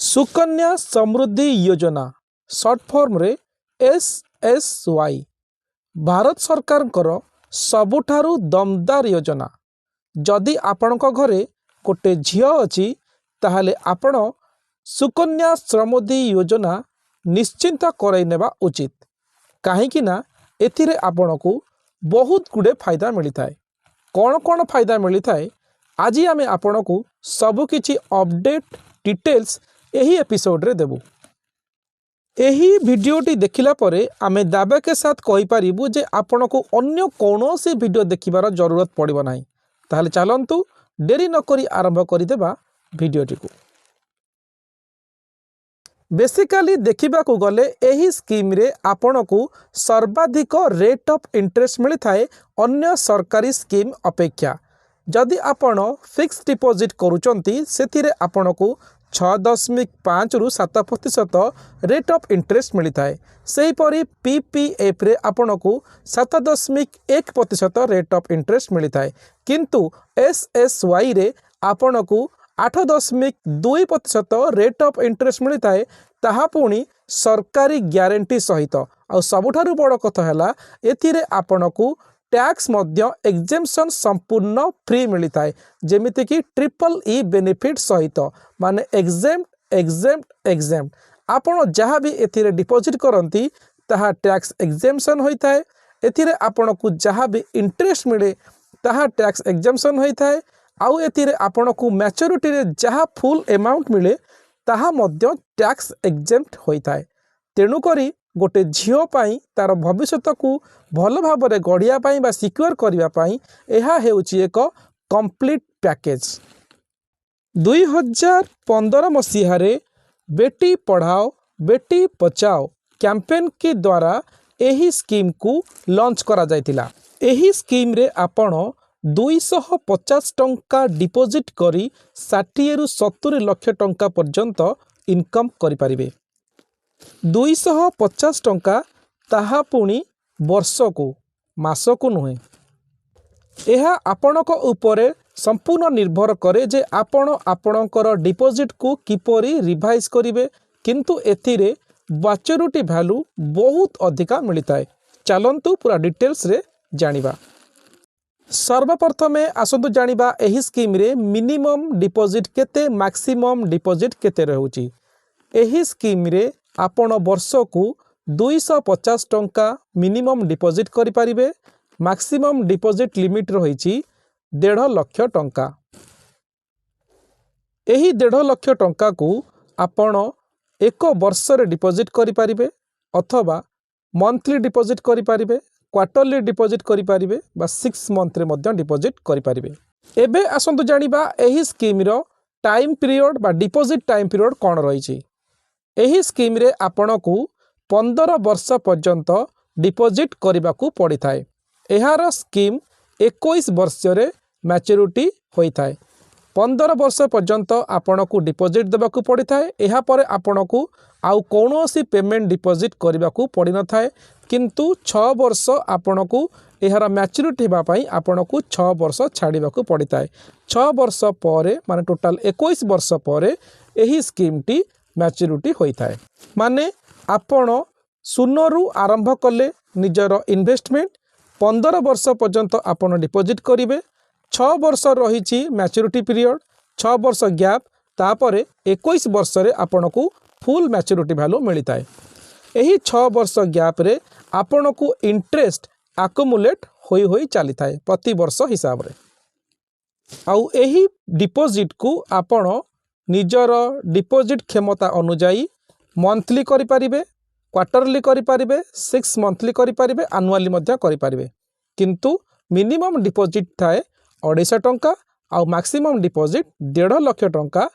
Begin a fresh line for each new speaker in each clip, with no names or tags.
सुकन्या समृद्धि योजना short form रे SSY Bharat सरकार सबुठारु दमदार योजना। जदि आपणक घरे गोटे झियो अछि ताहले आपण सुकन्या समृद्धि योजना निश्चिंत करई नेबा उचित। काहेकि ना एथिरे आपणकू बहुत गुडे फायदा मिली थाए। कौन कौन फायदा मिली थाए आज आमे आपणकू सबु किछि अपडेट डिटेल्स यही एपिसोड रे देबू। यही वीडियोटी देखिला परे आमे दावा के साथ कहि परिबु जे आपणकू अन्य कौनसी वीडियो देखिबार जरूरत पड़िबो नाही। ताहले चलंतु देरी न करी आरंभ करि देबा वीडियोटी को। बेसिकली देखिबा को गले एही स्कीम रे आपणकू सर्वाधिक रेट ऑफ इंटरेस्ट मिली थाए अन्य सरकारी स्कीम अपेक्षा। जदि आपण फिक्स डिपॉजिट करूचंती सेथिरे आपणकू 6.5 रु 7% रेट ऑफ इंटरेस्ट मिली थाए। सेही परी PPF रे आपणकू 7.1% रेट ऑफ इंटरेस्ट मिली थाए। किंतु SSY रे आपणकू 8.2% रेट ऑफ इंटरेस्ट मिली थाए। ताहा पुणी सरकारी ग्यारंटी सहित। आ सबुठारु बड़ कथा हैला एथिरे आपणकू टैक्स मध्य एग्जेम्पशन संपूर्ण फ्री मिली थाए। जेमिति कि EEE बेनिफिट सहित माने एग्जेम्प्ट आपण जहाँ भी एथिरे डिपॉजिट करंती ताहा टैक्स एग्जेम्पशन होई थाए। एथिरे आपणकू जहाँ भी इंटरेस्ट मिले ताहा टैक्स एग्जेम्पशन होई थाए। आउ एथिरे आपणकू मैच्योरिटी रे जहाँ फुल अमाउंट मिले ताहा मध्य टैक्स एग्जेम्प्ट होई थाए। तेणु करी गोटे झियो पाई तार भविष्यत को भल भाव में गढ़िया पाई बा सिक्योर करिया पाई एहा हेउची एक कंप्लीट पैकेज। 2015 मसीह रे बेटी पढ़ाओ बेटी बचाओ कैंपेन के द्वारा एही स्कीम को लॉन्च करा जायतिला। एही स्कीम रे आपण 250 टंका डिपॉजिट करी 60 रु 70 लाख टंका पर्यंत इनकम करि परिबे। 250 टंका ताहा पुणी वर्ष को मास को नुहे। यह आपणक उपरे संपूर्ण निर्भर करे जे आपण आपणकर डिपॉजिट को किपरि रिवाइज करिवे। किंतु एथिरे मैच्योरिटी वैल्यू बहुत अधिका मिलिताए। चलंतु पूरा डिटेल्स रे जानिबा। सर्वप्रथमे आसंतु जानिबा एही स्कीम रे मिनिमम डिपॉजिट केते मैक्सिमम डिपॉजिट केते रहउची। एही स्कीम रे आपण वर्ष को 250 टंका मिनिमम डिपॉजिट करि परिबे। मैक्सिमम डिपॉजिट लिमिट रहिछि 1.5 लाख टंका। एही 1.5 लाख टंका को आपण एक वर्ष रे डिपॉजिट करि परिबे अथवा मंथली डिपॉजिट करि परिबे, क्वार्टरली डिपॉजिट करि परिबे बा 6 मंथ रे मध्य डिपॉजिट करि परिबे। एबे आसंतु जानिबा एही स्कीम रो टाइम पीरियड बा डिपॉजिट टाइम पीरियड कोन रहिछि। एही स्कीम रे आपणकू 15 वर्ष पर्यंत डिपॉजिट करने को पड़ी थाए। एहार स्कीम 21 वर्ष रे मैच्योरिटी होई थाए। 15 वर्ष पर्यंत आपणकू डिपॉजिट देबा को पड़ी थाए। एहा परे आपणकू आउ कोनोसी पेमेंट डिपॉजिट करने को पड़ी न थाए। किंतु 6 वर्ष आपणकू एहार मैच्योरिटी हेबा पई आपणकू 6 वर्ष छाड़ीबा को पड़ी थाए। 6 वर्ष परे माने टोटल 21 वर्ष परे एही स्कीम टी मैच्योरिटी होई थाए। माने आपण शून्यरु आरंभ कले निजर इन्वेस्टमेंट 15 वर्ष पर्यंत आपण डिपॉजिट करिवे। 6 वर्ष रही मैच्योरिटी पीरियड, 6 वर्ष गैप तापरे 21 वर्ष रे आपणकू फुल मैच्योरिटी वैल्यू मिलता है। यही 6 वर्ष गैप रे आपणकू इंटरेस्ट आकुमुलेट होई होई चली थाए प्रति वर्ष हिसाब रे। आउ एही डिपॉजिट को आपण निजर डिपॉजिट क्षमता अनुजाई मंथली करि परिबे, क्वार्टरली करि परिबे, 6 मंथली करि परिबे, एनुअली मध्य करि परिबे। किंतु मिनिमम डिपॉजिट थाए 250 टंका आउ मैक्सिमम डिपॉजिट 1.5 लाख टंका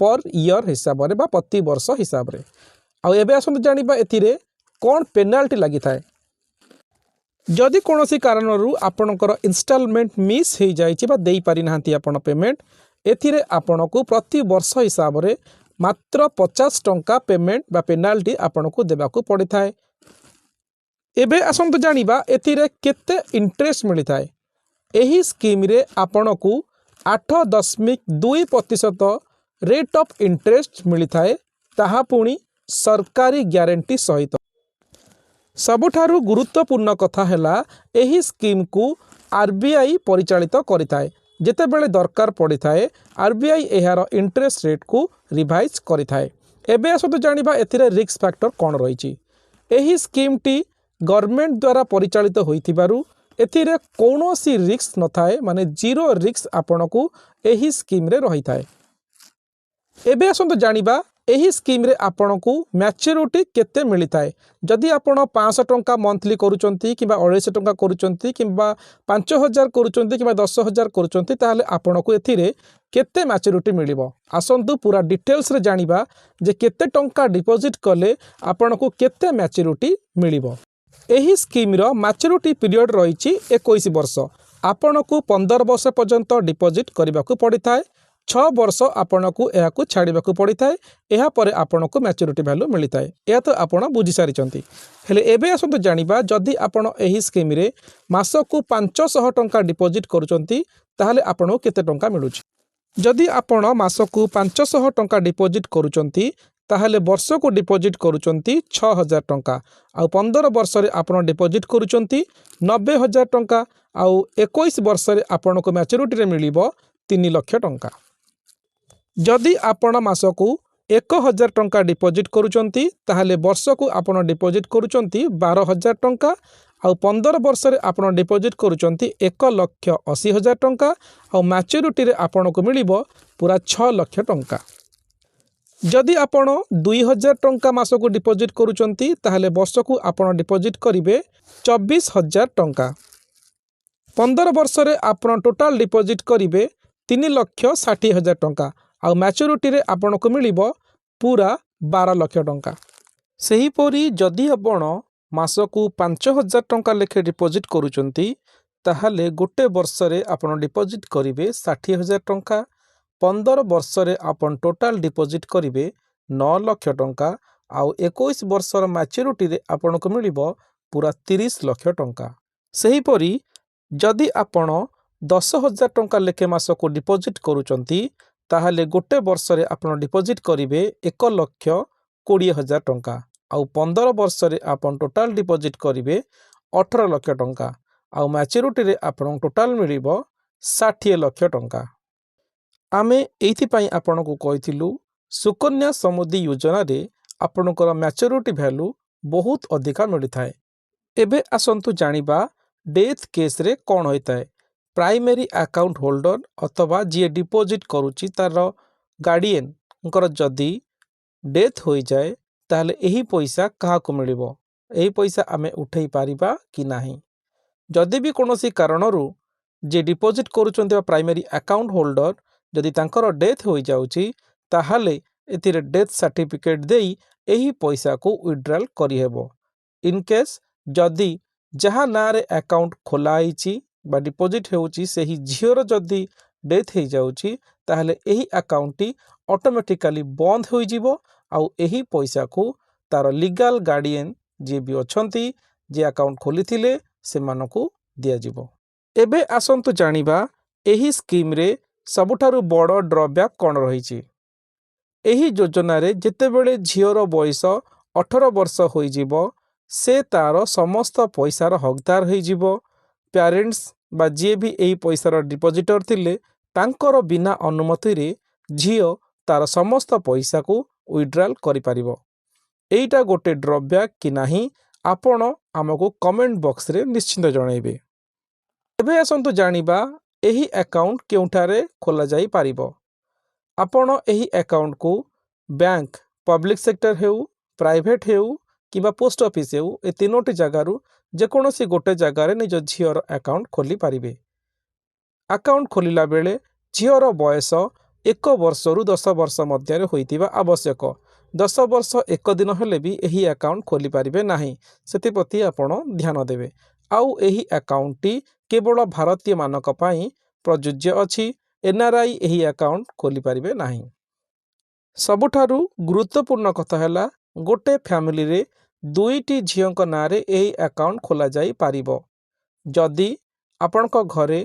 पर ईयर हिसाब रे बा प्रति वर्ष हिसाब रे। आउ एबे आसंतु जानिबा एथिरे कोन पेनाल्टी लागि थाए। जदि कोनोसी कारणरू आपणकर इंस्टॉलमेंट मिस हे जाइछि बा देई पारि नाहंती आपण पेमेंट, एथिरे आपणकू प्रति वर्ष हिसाब रे मात्र 50 टंका पेमेंट बा पेनाल्टी आपणकू देबाकू पड़ी थाए। एबे आसंतु जानिबा एथिरे केते इंटरेस्ट मिली थाए। एही स्कीम रे आपणकू 8.2% रेट ऑफ इंटरेस्ट मिली थाए ताहा पुणी सरकारी ग्यारंटी सहित। सबुठारु गुरुत्वपूर्ण कथा हैला एही स्कीम को आरबीआई परिचालित करिथाए। जेतेबेले दरकार पड़िथाए आरबीआई एहार इंटरेस्ट रेट को रिवाइज करिथाए। एबे आसतु जानिबा एथिरे रिस्क फैक्टर कौन रही। एही स्कीम टी गवर्नमेंट द्वारा परिचालित होइथिबारु एथिरे कौनसी रिस्क न थाए, माने जीरो रिस्क आपनकु एही स्कीम रे रही थाए। एबे आसतु जानिबा एही स्कीम रे आपनकु मैच्योरिटी केते मिली थाए। जदि आपण 500 टंका मंथली करूचंती किबा 250 टंका करूचंती किबा 5000 करूचंती किबा 10000 करूचंती ताहले आपनकु एथिरे केते मैच्योरिटी मिलिबो। आसंतु पूरा डिटेल्स रे जानिबा जे केते टंका डिपॉजिट कले आपनकु केते मैच्योरिटी मिलिबो। एही स्कीम रो मैच्योरिटी पीरियड रहिछि 21 वर्ष। आपनकु 15 वर्ष पर्यंत डिपॉजिट करबाकू पड़िथाए। 6 वर्ष आपनकु एहाकू छाड़िबाकू पड़िथाए। एहा परे आपनकु मैच्योरिटी वैल्यू मिलिथाए। एहा तो आपण बुझी सारिचंती। हेले एबे आसंतु जानिबा जदि आपण एही स्कीम रे मासकू 500 टंका डिपॉजिट करूचंती ताहले आपनकु केते टंका मिलुछि। जदि आपण मासकू 500 टंका डिपॉजिट करूचंती ताहले वर्षकू डिपॉजिट करूचंती 6000 टंका। आउ 15 वर्ष रे आपण डिपॉजिट करूचंती 90000 टंका। आउ 21 वर्ष रे आपनकु मैच्योरिटी रे मिलिबो 3 लाख टंका। जदि आपण मासकू 1000 टंका डिपॉजिट करूचंती ताहले वर्षकू आपण डिपॉजिट करूचंती 12000 टंका। आउ 15 वर्ष रे आपण डिपॉजिट करूचंती 1,80,000 टंका। आउ मैच्योरिटी रे आपनकु मिलिबो पूरा 6 लाख टंका। जदि आपण 2000 टंका मासकू डिपॉजिट करूचंती ताहले वर्षकू आपण डिपॉजिट करिवे 24000 टंका। 15 वर्ष रे आपण टोटल डिपॉजिट करिवे 3,60,000 टंका। आउ मैच्योरिटी रे आपनकु मिलिबो पूरा 12 लाख टंका। सही परी जदि आपण मासकू 5000 टंका लेखे डिपॉजिट करूचंती ताहले गोटे वर्ष रे आपण डिपॉजिट करिवे 60,000 टंका। 15 वर्ष रे आपण टोटल डिपॉजिट करिवे 9 लाख टंका। आउ 21 वर्षर मैच्योरिटी रे आपनकु मिलिबो पूरा 30 लाख टंका। सही परी जदि आपण 10,000 टंका लेखे मासकू डिपॉजिट करूचंती ताहले गोटे वर्ष रे आपण डिपॉजिट करिवे 1,20,000 टंका। आउ 15 वर्ष रे आपण टोटल डिपॉजिट करिवे 18 लाख टंका। आउ मैच्योरिटी रे आपण टोटल मिलिबो 60 लाख टंका। आमे एथि पई आपनकु कहिथिलु सुकन्या समृद्धि योजना रे आपनकर मैच्योरिटी वैल्यू बहुत अधिका मिली थाए। एबे आसंतु जानिबा डेथ केस रे कोन होइताए। प्राइमरी अकाउंट होल्डर अथवा जी डिपॉजिट करूची तार गार्डियन जदि डेथ हो जाए ताहले एही पैसा कहा को मिलिबो। एही पैसा आमे उठेई पारिबा कि नाही। जदि भी कोनोसी कारणरू जे डिपॉजिट करूचंती प्राइमरी अकाउंट होल्डर जदि तांकर डेथ हो जाउची ताहले एथिरे डेथ सर्टिफिकेट देई एही पैसा को विड्रॉल करि हेबो। इन केस जदि जहा ना रे अकाउंट खोला आइची बा डिपॉजिट होउची सेही झियोर जदि डेथ हो जाउची ताहले एही अकाउंट टी ऑटोमेटिकली बंद हो जिवो। आउ एही पैसा को तार लीगल गार्डियन जे भी अछंती जे अकाउंट खोली थिले से मानको दिया जिवो। एबे आसंतु जानिबा एही स्कीम रे सबुठारु बड़ ड्रॉबैक कोन रहिची। एही योजना रे जेतेबेले झियोर बयस 18 वर्ष होई जिवो से तार समस्त पैसार हकदार होई जिवो। पेरेंट्स बा जे भी एही पैसार डिपॉजिटर थिले तांकर बिना अनुमति रे झियो तार समस्त पैसा को विड्रॉल करि पारिबो। एईटा गोटे ड्रॉबैक कि नाही आपण हमको कमेंट बॉक्स रे निश्चिंत जणाइबे। एबे आसंतु जानिबा एही अकाउंट केउठारे खोला जाई पारिबो। आपण एही अकाउंट को बैंक पब्लिक सेक्टर हेउ प्राइवेट हेउ किबा पोस्ट ऑफिस हेउ ए तीनोटी जगारू जेकोनोसी गोटे जगार निज झियोर अकाउंट खोली पारिबे। अकाउंट खोलिला बेले झियोर बयस 1 वर्षरू 10 वर्ष मध्य होइतिबा आवश्यक। 10 वर्ष 1 दिन हेले भी एही अकाउंट खोली पारिबे नाही। सेतिप्रति आपण ध्यान देबे। आउ एही अकाउंट टी केवल भारतीय मानक पई प्रযোज्य अछि। एनआरआई एही अकाउंट खोली पारिबे नाही। सबुठारु गुरुत्वपूर्ण कथा हैला गोटे फैमिली रे दुईटी झियोंक नारे एही अकाउंट खोला जाई पारिबो। जदि आपनक घरे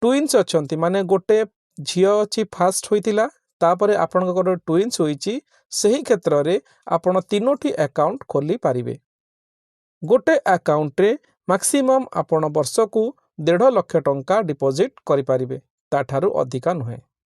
ट्विन्स अछंती माने गोटे झियो अछि फास्ट होइतिला तापरे आपणकर ट्विन्स होईची सही क्षेत्र में आपण 3टी अकाउंट खोली पारिबे। गोटे अकाउंट रे मैक्सिमम आपण वर्ष को 1.5 लाख टंका डिपॉजिट करि पारिबे, ताठारु अधिका नुहे।